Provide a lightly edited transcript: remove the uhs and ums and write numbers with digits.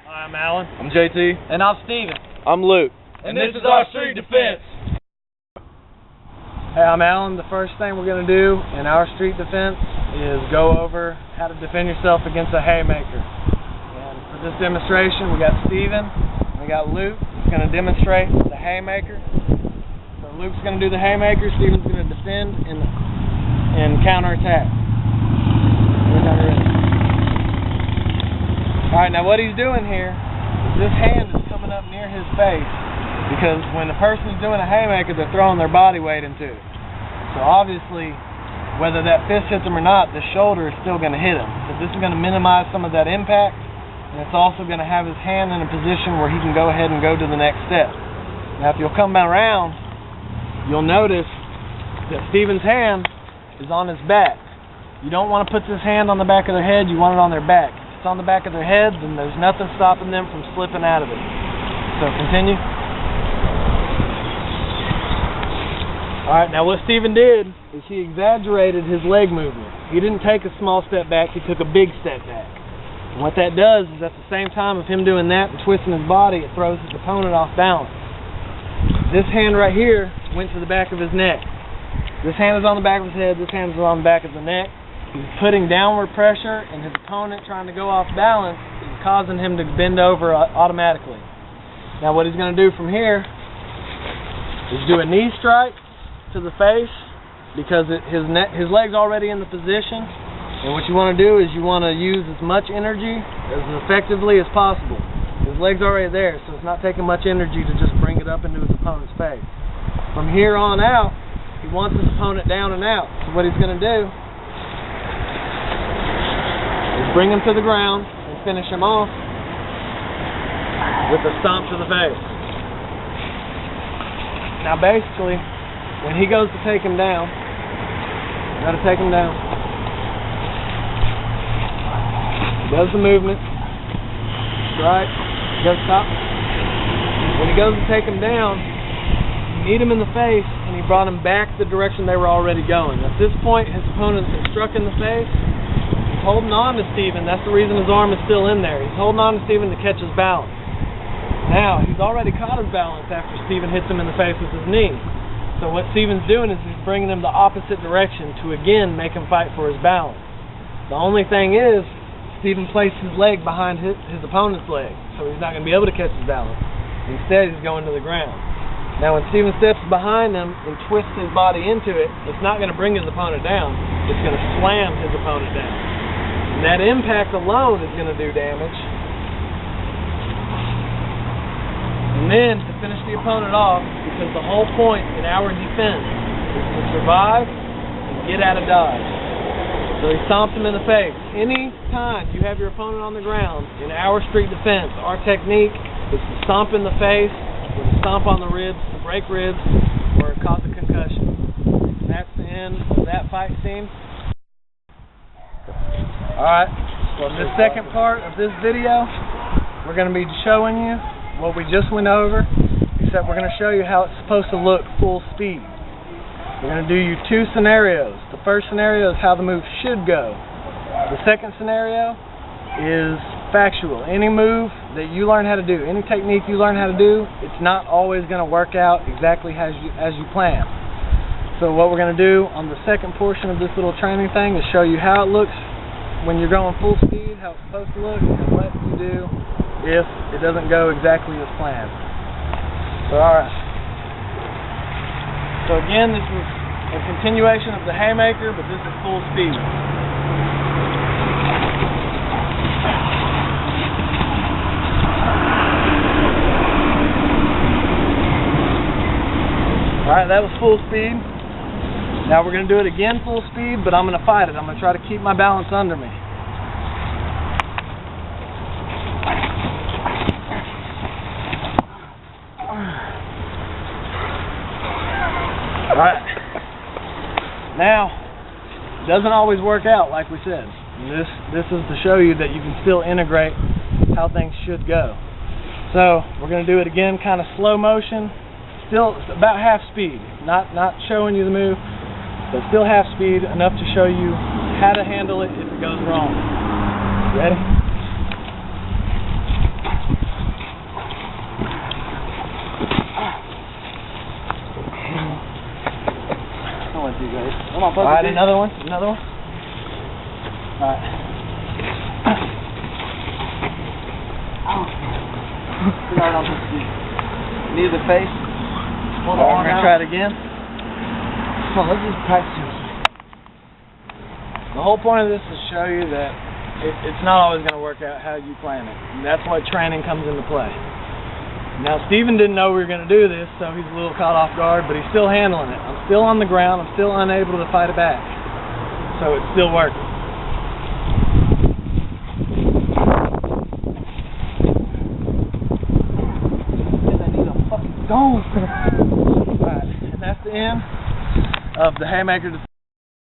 Hi, I'm Alan. I'm JT. And I'm Steven. I'm Luke. And this is our street defense. Hey, I'm Alan. The first thing we're going to do in our street defense is go over how to defend yourself against a haymaker. And for this demonstration, we got Steven, we got Luke, who's going to demonstrate the haymaker. So Luke's going to do the haymaker, Steven's going to defend and counterattack. Alright, now what he's doing here is this hand is coming up near his face, because when a person's doing a haymaker, they're throwing their body weight into it. So obviously, whether that fist hits him or not, the shoulder is still going to hit him. So this is going to minimize some of that impact, and it's also going to have his hand in a position where he can go ahead and go to the next step. Now if you'll come back around, you'll notice that Steven's hand is on his back. You don't want to put this hand on the back of their head, you want it on their back. If it's on the back of their head, then there's nothing stopping them from slipping out of it. So continue. Alright, now what Steven did is he exaggerated his leg movement. He didn't take a small step back, he took a big step back. And what that does is at the same time of him doing that and twisting his body, it throws his opponent off balance. This hand right here went to the back of his neck. This hand is on the back of his head, this hand is on the back of the neck. He's putting downward pressure, and his opponent trying to go off balance is causing him to bend over automatically. Now what he's going to do from here is do a knee strike to the face, because his leg's already in the position, and what you want to do is you want to use as much energy as effectively as possible. His leg's already there, so it's not taking much energy to just bring it up into his opponent's face. From here on out, he wants his opponent down and out, so what he's going to do is bring him to the ground and finish him off with a stomp to the face. Now basically, when he goes to take him down, you got to take him down. He does the movement. Right. He goes stop. When he goes to take him down, you hit him in the face, and he brought him back the direction they were already going. At this point, his opponent's been struck in the face. He's holding on to Steven. That's the reason his arm is still in there. He's holding on to Steven to catch his balance. Now, he's already caught his balance after Steven hits him in the face with his knee. So what Steven's doing is he's bringing him the opposite direction to again make him fight for his balance. The only thing is, Steven placed his leg behind his opponent's leg, so he's not going to be able to catch his balance. Instead, he's going to the ground. Now when Steven steps behind him and twists his body into it, it's not going to bring his opponent down, it's going to slam his opponent down. And that impact alone is going to do damage. And then, to finish the opponent off, because the whole point in our defense is to survive and get out of dodge. So he stomps him in the face. Any time you have your opponent on the ground in our street defense, our technique is to stomp in the face, with a stomp on the ribs, to break ribs, or cause a concussion. And that's the end of that fight scene. Alright, so in this second part of this video, we're going to be showing you what we just went over, except we're going to show you how it's supposed to look full speed. We're going to do you two scenarios. The first scenario is how the move should go. The second scenario is factual. Any move that you learn how to do, any technique you learn how to do, it's not always going to work out exactly as you plan. So what we're going to do on the second portion of this little training thing is show you how it looks when you're going full speed, how it's supposed to look, and what you do if it doesn't go exactly as planned. So alright. So again, this is a continuation of the haymaker, but this is full speed. Alright, that was full speed. Now we're going to do it again full speed, but I'm going to fight it. I'm going to try to keep my balance under me. Alright. Now, it doesn't always work out like we said. This is to show you that you can still integrate how things should go. So, we're going to do it again kind of slow motion. Still about half speed. Not showing you the move, but still half speed, enough to show you how to handle it if it goes wrong. Ready? Come on, Alright, another one. Alright. Knee to the face. Hold on, we're gonna try it again. Come on, let's just practice. The whole point of this is to show you that it's not always going to work out how you plan it. And that's what training comes into play. Now, Steven didn't know we were going to do this, so he's a little caught off guard, but he's still handling it. I'm still on the ground. I'm still unable to fight it back. So it's still working. I need a fucking stone. Alright, and that's the end of the haymaker.